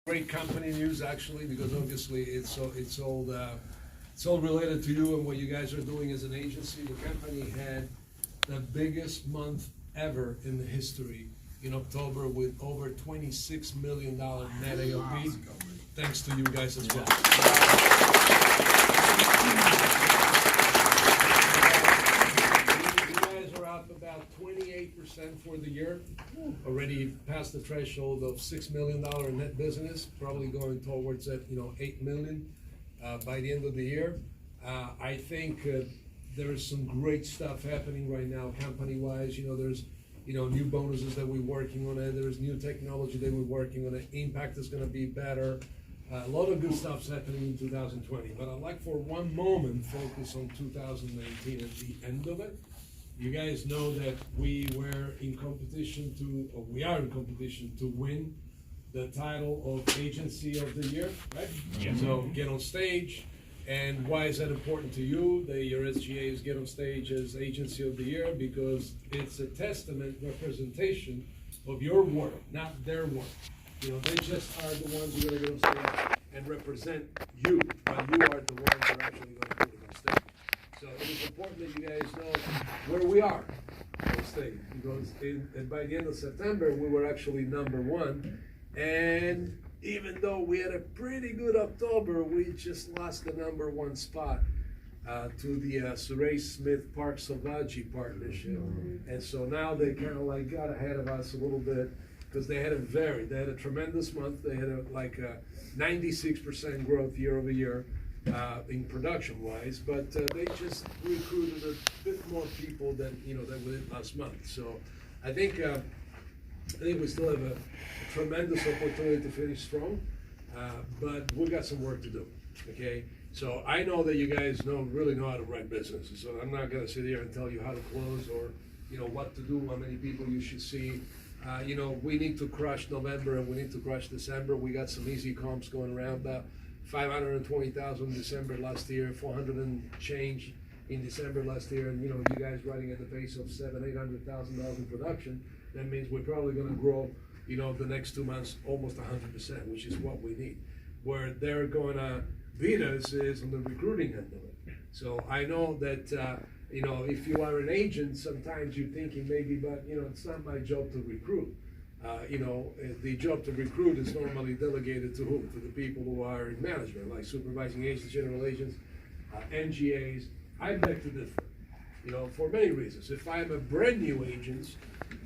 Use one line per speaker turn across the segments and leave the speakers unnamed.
Great company news, actually, because obviously it's all related to you and what you guys are doing as an agency. The company had the biggest month ever in the history in October with over $26 million net AOP, thanks to you guys as well. You guys are up about 28% for the year, already past the threshold of $6 million net business, probably going towards that, $8 million by the end of the year. I think there is some great stuff happening right now company-wise. There's new bonuses that we're working on it. There's new technology that we're working on it. Impact is going to be better. A lot of good stuff's happening in 2020. But I'd like for one moment focus on 2019 at the end of it. You guys know that we were in competition we are in competition to win the title of Agency of the Year, right? Yeah. So get on stage. And why is that important to you? Your SGAs get on stage as Agency of the Year because it's a testament, representation of your work, not their work. They just are the ones who are going to get on stage and represent you, but you are the ones who are actually going to put it on stage. So it is important that you guys know where we are on stage, because by the end of September, we were actually #1, and even though we had a pretty good October, we just lost the #1 spot to the Ssbh Park Ssbh partnership. And so now they kind of got ahead of us a little bit because they had a tremendous month. They had a 96% growth year over year in production wise, but they just recruited a bit more people than we did last month. So I think we still have a tremendous opportunity to finish strong, but we got some work to do, okay? So I know that you guys really know how to run businesses, so I'm not gonna sit here and tell you how to close or, what to do, how many people you should see. We need to crush November and we need to crush December. We got some easy comps going around, 520,000 in December last year, 400 and change in December last year, and you guys running at the pace of $700,000-800,000 in production. That means we're probably going to grow, the next 2 months almost 100%, which is what we need. Where they're going to beat us is on the recruiting end of it. So I know that, if you are an agent, sometimes you're thinking maybe, but, it's not my job to recruit. The job to recruit is normally delegated to whom? To the people who are in management, like supervising agents, general agents, NGAs. I beg to differ, for many reasons. If I'm a brand new agent,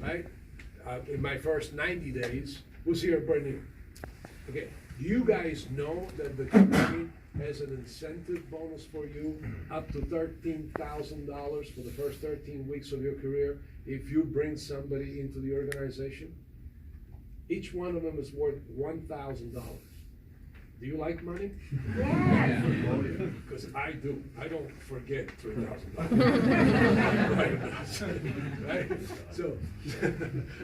right, in my first 90 days, who's here brand new? Okay, do you guys know that the company has an incentive bonus for you up to $13,000 for the first 13 weeks of your career if you bring somebody into the organization? Each one of them is worth $1,000. Do you like money? Yeah. Because I do. I don't forget $3,000. Right? So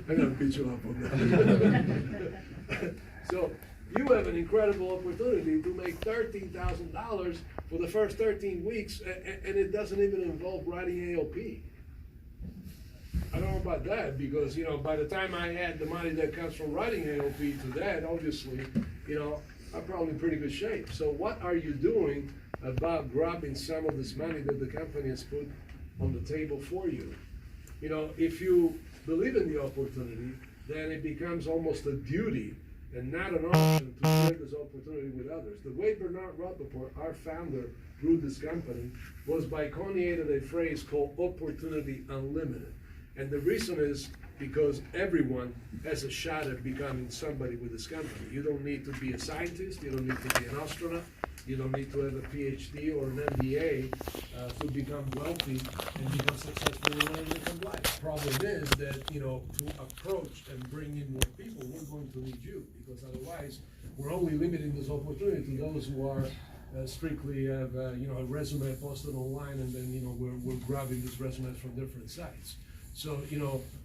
I'm gonna beat you up on that. So you have an incredible opportunity to make $13,000 for the first 13 weeks, and it doesn't even involve writing AOP. I don't know about that because, by the time I add the money that comes from writing AOP to that, obviously, I'm probably in pretty good shape. So what are you doing about grabbing some of this money that the company has put on the table for you? If you believe in the opportunity, then it becomes almost a duty and not an option to share this opportunity with others. The way Bernard Rappaport, our founder, grew this company was by coining a phrase called opportunity unlimited. And the reason is because everyone has a shot at becoming somebody with this company. You don't need to be a scientist, you don't need to be an astronaut, you don't need to have a PhD or an MBA to become wealthy and become successful in any different life. Problem is that, to approach and bring in more people, we're going to need you, because otherwise we're only limiting this opportunity to those who are strictly have, a resume posted online, and then, we're grabbing these resumes from different sites. So,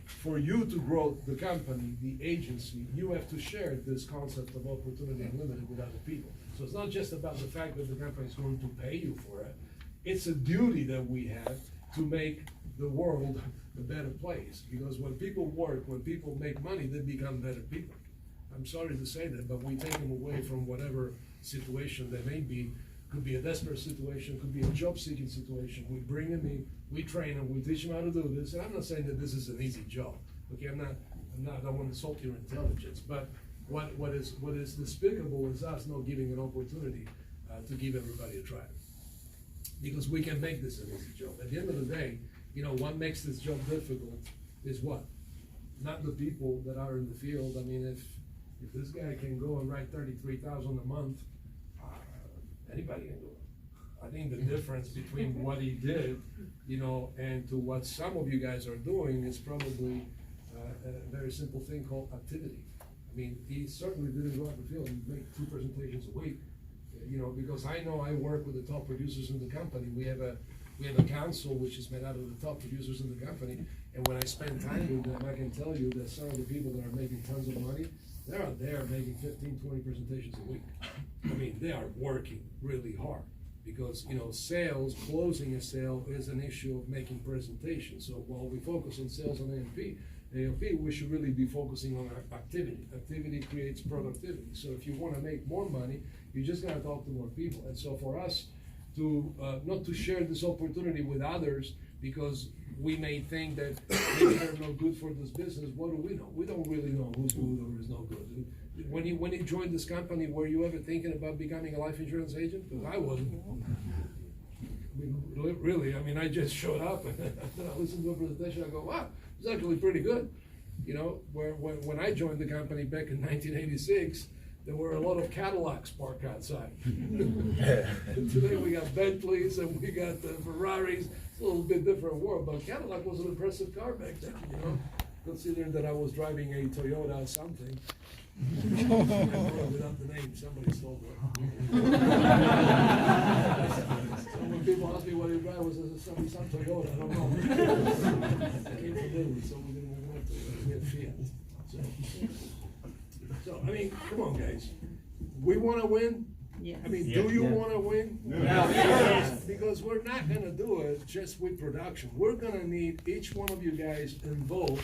for you to grow the company, the agency, you have to share this concept of opportunity unlimited with other people. So it's not just about the fact that the company is going to pay you for it. It's a duty that we have to make the world a better place. Because when people work, when people make money, they become better people. I'm sorry to say that, but we take them away from whatever situation they may be. Could be a desperate situation, could be a job-seeking situation. We bring them in, we train them, we teach them how to do this. And I'm not saying that this is an easy job. Okay, I don't want to insult your intelligence, but what is despicable is us not giving an opportunity to give everybody a try. Because we can make this an easy job. At the end of the day, what makes this job difficult is what? Not the people that are in the field. I mean, if this guy can go and write 33,000 a month, anybody can do it. I think the difference between what he did, and to what some of you guys are doing is probably a very simple thing called activity. I mean, he certainly didn't go out in the field and make 2 presentations a week, because I know I work with the top producers in the company. We have a council which is made out of the top producers in the company, and when I spend time with them, I can tell you that some of the people that are making tons of money, they're out there making 15, 20 presentations a week. I mean, they are working really hard because, sales, closing a sale is an issue of making presentations. So while we focus on sales and AMP, we should really be focusing on activity. Activity creates productivity. So if you want to make more money, you just got to talk to more people. And so for us to not to share this opportunity with others because we may think that maybe they're no good for this business, what do we know? We don't really know who's good or is no good. When you joined this company, were you ever thinking about becoming a life insurance agent? Because I wasn't. Really, I just showed up and then I listened to a presentation. I go, wow, it's actually pretty good. When I joined the company back in 1986, there were a lot of Cadillacs parked outside. Today we got Bentleys and we got Ferraris. It's a little bit different world, but Cadillac was an impressive car back then, considering that I was driving a Toyota something. Without the name, somebody stole it. So when people ask me what he drive was, some Toyota, I don't know. I came from Italy, so we didn't want to get Fiat. So, come on, guys. We want to win?
Yes.
Do you want to win?
Yes.
Because we're not going to do it just with production. We're going to need each one of you guys involved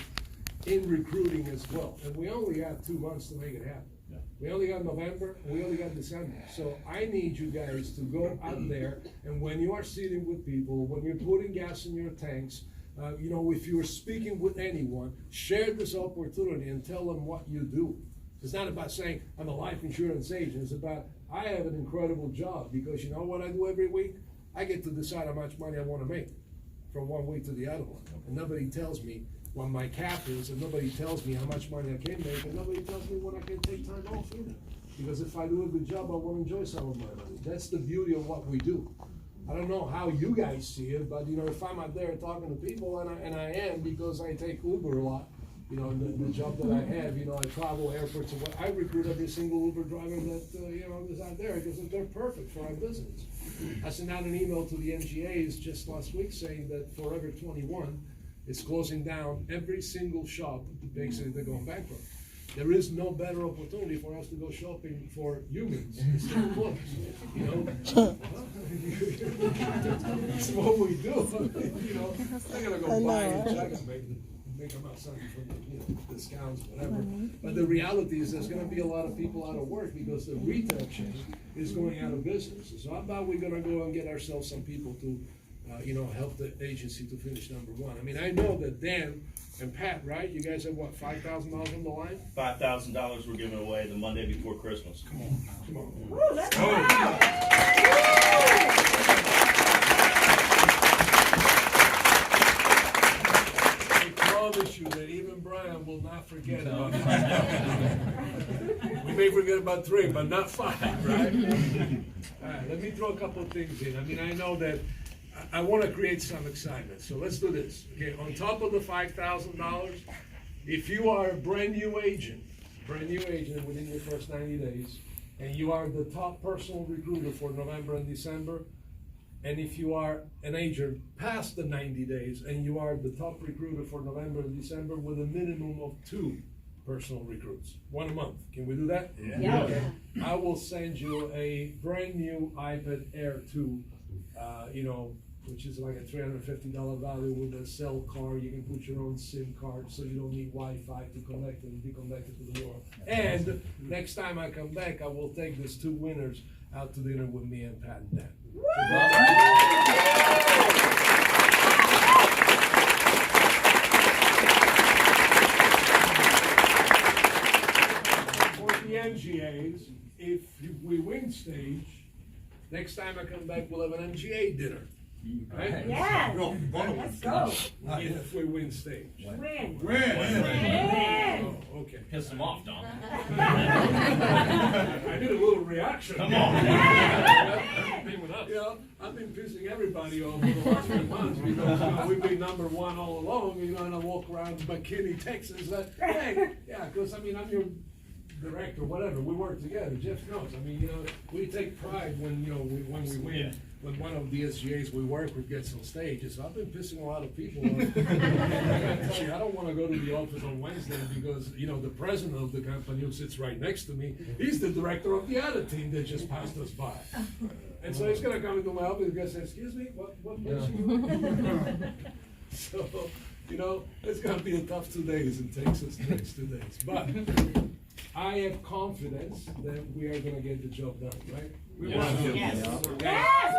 in recruiting as well. And we only have 2 months to make it happen. Yeah. We only got November, and we only got December. So I need you guys to go out there, and when you are sitting with people, when you're putting gas in your tanks, if you're speaking with anyone, share this opportunity and tell them what you do. It's not about saying, I'm a life insurance agent. It's about, I have an incredible job because you know what I do every week? I get to decide how much money I want to make from one week to the other one. And nobody tells me what my cap is, and nobody tells me how much money I can make, and nobody tells me when I can take time off either. Because if I do a good job, I want to enjoy some of my money. That's the beauty of what we do. I don't know how you guys see it, but if I'm out there talking to people, and I am because I take Uber a lot, the job that I have, I travel airports, and I recruit every single Uber driver that, is out there because they're perfect for our business. I sent out an email to the NGAs just last week saying that Forever 21 is closing down every single shop. Basically, they're going bankrupt. There is no better opportunity for us to go shopping for humans instead of books. That's what we do. I'm gonna go buy a jacket, make them out something for the discounts, whatever. But the reality is there's going to be a lot of people out of work because the retail chain is going out of business. So how about we going to go and get ourselves some people to, help the agency to finish #1. I know that Dan and Pat, right? You guys have what, $5,000 on the line?
$5,000 we're giving away the Monday before Christmas.
Come on.
Woo, let's go.
I promise you that even Brian will not forget about 5. We may forget about 3, but not 5, right? All right, let me throw a couple of things in. I know that I want to create some excitement, so let's do this. Okay, on top of the $5,000, if you are a brand new agent within your first 90 days, and you are the top personal recruiter for November and December, and if you are an agent past the 90 days and you are the top recruiter for November and December with a minimum of 2 personal recruits, 1 a month. Can we do that?
Yeah.
Okay. I will send you a brand new iPad Air 2, which is like a $350 value with a cell card. You can put your own SIM card, so you don't need Wi-Fi to connect and be connected to the world. And next time I come back, I will take these two winners out to dinner with me and Pat and Dan. For the MGAs, if we win stage, next time I come back, we'll have an MGA dinner. Right?
Yes.
Let's go.
If we win stage.
Win.
Win.
Oh, okay.
Piss them off, Don.
I did a little reaction.
Come on.
You know, I've been pissing everybody off for the last 3 months because we've been number one all along, and I walk around McKinney, Texas, like, hey, yeah, because I'm your director, whatever, we work together, Jeff knows, we take pride when, when we win.
Yeah.
When one of the SGAs we work with gets on stage, so I've been pissing a lot of people off. I don't wanna go to the office on Wednesday because, the president of the company who sits right next to me, he's the director of the other team that just passed us by. And so he's gonna come into my office and go say, excuse me, what So, it's gonna be a tough 2 days in Texas the next 2 days. But I have confidence that we are gonna get the job done, right? We
Yes.
want to.
Yes.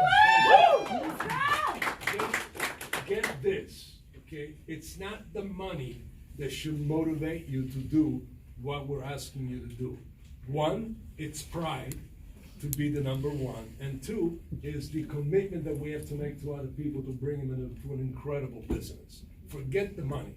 Get this, okay? It's not the money that should motivate you to do what we're asking you to do. One, it's pride to be the number one. And two, is the commitment that we have to make to other people to bring them into an incredible business. Forget the money,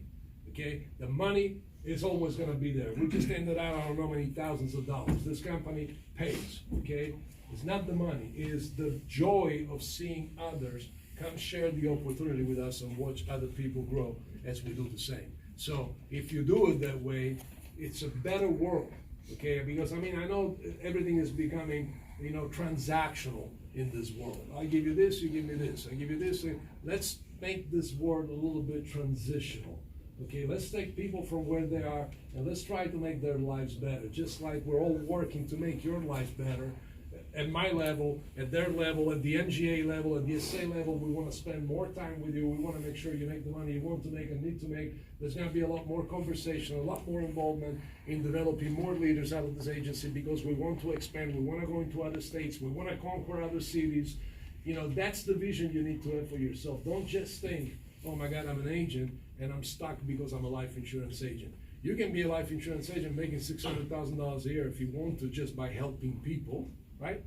okay? The money is always gonna be there. We just ended out, I don't know how many thousands of dollars. This company pays, okay? It's not the money, it is the joy of seeing others come share the opportunity with us and watch other people grow as we do the same. So if you do it that way, it's a better world, okay? Because I know everything is becoming, transactional in this world. I give you this, you give me this. I give you this. Let's make this world a little bit transitional. Okay, let's take people from where they are and let's try to make their lives better. Just like we're all working to make your life better. At my level, at their level, at the MGA level, at the SA level, we want to spend more time with you. We want to make sure you make the money you want to make and need to make. There's going to be a lot more conversation, a lot more involvement in developing more leaders out of this agency because we want to expand. We want to go into other states. We want to conquer other cities. That's the vision you need to have for yourself. Don't just think, oh my God, I'm an agent and I'm stuck because I'm a life insurance agent. You can be a life insurance agent making $600,000 a year if you want to, just by helping people. Right?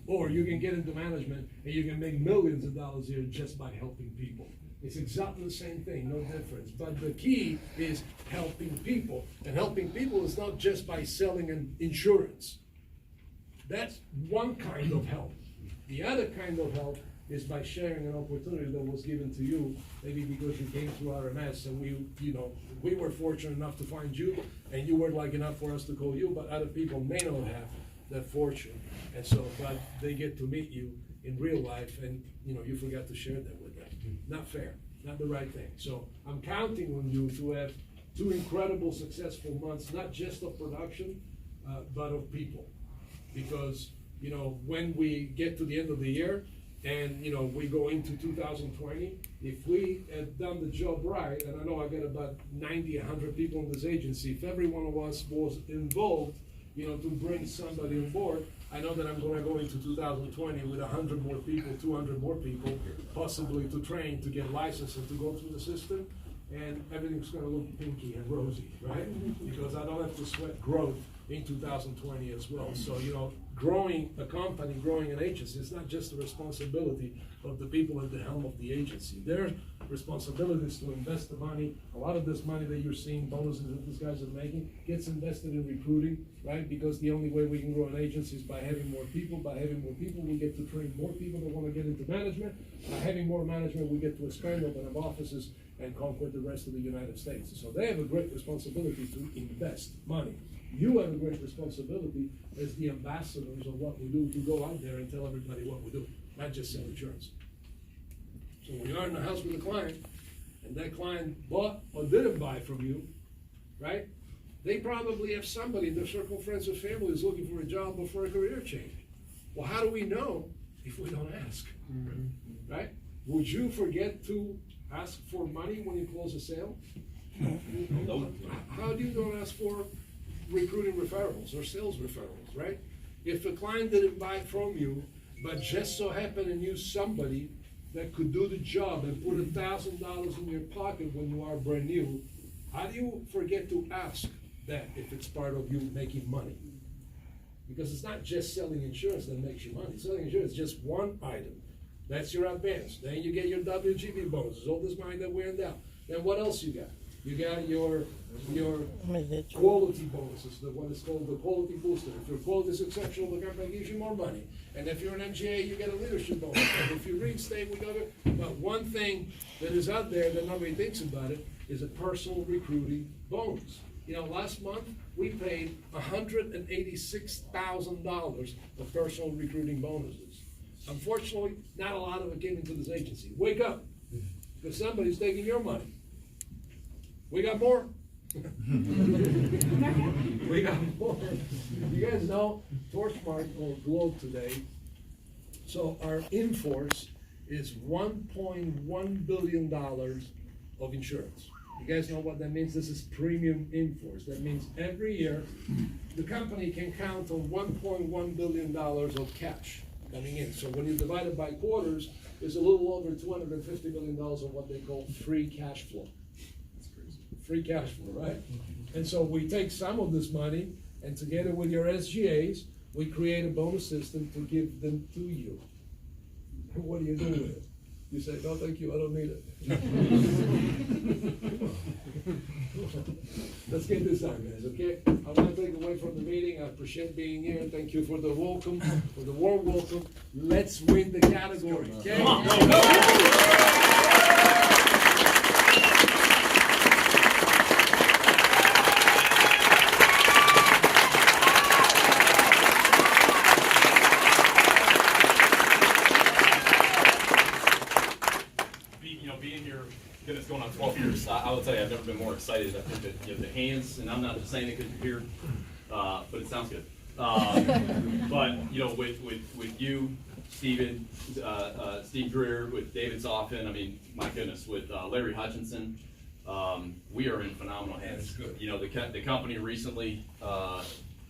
Or you can get into management and you can make millions of dollars a year just by helping people. It's exactly the same thing, no difference. But the key is helping people. And helping people is not just by selling an insurance. That's one kind of help. The other kind of help is by sharing an opportunity that was given to you, maybe because you came through RMS and we were fortunate enough to find you, and you were lucky enough for us to call you, but other people may not have that fortune. And so, but they get to meet you in real life, and you forgot to share that with them. Not fair, not the right thing. So I'm counting on you to have 2 incredible, successful months, not just of production, but of people. Because when we get to the end of the year and we go into 2020, if we have done the job right, and I know I got about 90, 100 people in this agency, if every one of us was involved, to bring somebody on board, I know that I'm going to go into 2020 with 100 more people, 200 more people, possibly to train, to get licensed, and to go through the system, and everything's going to look pinky and rosy, right? Because I don't have to sweat growth in 2020 as well. So, growing a company, growing an agency, it's not just the responsibility of the people at the helm of the agency. Their responsibility is to invest the money. A lot of this money that you're seeing, bonuses that these guys are making, gets invested in recruiting, right? Because the only way we can grow an agency is by having more people. By having more people, we get to train more people that want to get into management. By having more management, we get to expand, open up offices, and conquer the rest of the United States. So they have a great responsibility to invest money. You have a great responsibility as the ambassadors of what we do to go out there and tell everybody what we do, not just sell insurance. So when you are in the house with a client, and that client bought or didn't buy from you, right? They probably have somebody in their circle of friends or family who's looking for a job or for a career change. Well, how do we know if we don't ask? Right? Would you forget to ask for money when you close a sale?
Nope.
How do you don't ask for recruiting referrals or sales referrals, right? If a client didn't buy from you, but just so happened and knew somebody that could do the job and put $1,000 in your pocket when you are brand new, how do you forget to ask that if it's part of you making money? Because it's not just selling insurance that makes you money. Selling insurance is just one item. That's your advance. Then you get your WGB bonuses, all this money that we're in down. Then what else you got? You got your quality bonuses, what is called the quality booster. If your quality is exceptional, the company gives you more money. And if you're an MGA, you get a leadership bonus. And if you reinstate with other, but one thing that is out there that nobody thinks about it is a personal recruiting bonus. You know, last month we paid $186,000 of personal recruiting bonuses. Unfortunately, not a lot of it came into this agency. Wake up, because somebody's taking your money. We got more. We got more. You guys know Torchmark will gloat today. So our in-force is $1.1 billion of insurance. You guys know what that means? This is premium in-force. That means every year the company can count on $1.1 billion of cash coming in. So when you divide it by quarters, it's a little over $250 million of what they call free cash flow. Free cash flow, right? And so we take some of this money and together with your SGAs, we create a bonus system to give them to you. And what do you do with it? You say, no, thank you, I don't need it. Let's get this done, guys, okay? I want to take away from the meeting. I appreciate being here. Thank you for the welcome, for the warm welcome. Let's win the category, okay?
Being here, goodness, going on 12 years, I will tell you, I've never been more excited. I think that the hands, and I'm not just saying it because you're here, but it sounds good. But with you, Steven, Steve Greer, with David Zoffin, I mean, my goodness, with Larry Hutchinson, we are in phenomenal hands.
Good.
The company recently,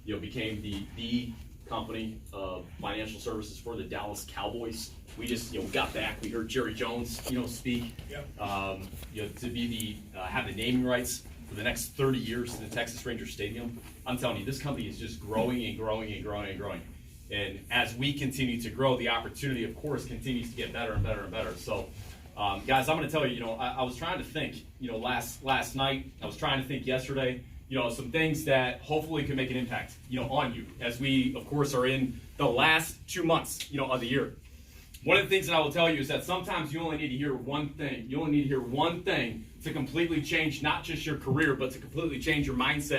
became the company of financial services for the Dallas Cowboys. We just, got back. We heard Jerry Jones, speak.
Yep.
To be have the naming rights for the next 30 years to the Texas Rangers Stadium. I'm telling you, this company is just growing and growing and growing and growing. And as we continue to grow, the opportunity, of course, continues to get better and better and better. So, guys, I'm going to tell you, I was trying to think, last night. I was trying to think yesterday. Some things that hopefully can make an impact, on you as we, of course, are in the last 2 months, of the year. One of the things that I will tell you is that sometimes you only need to hear one thing. You only need to hear one thing to completely change not just your career, but to completely change your mindset.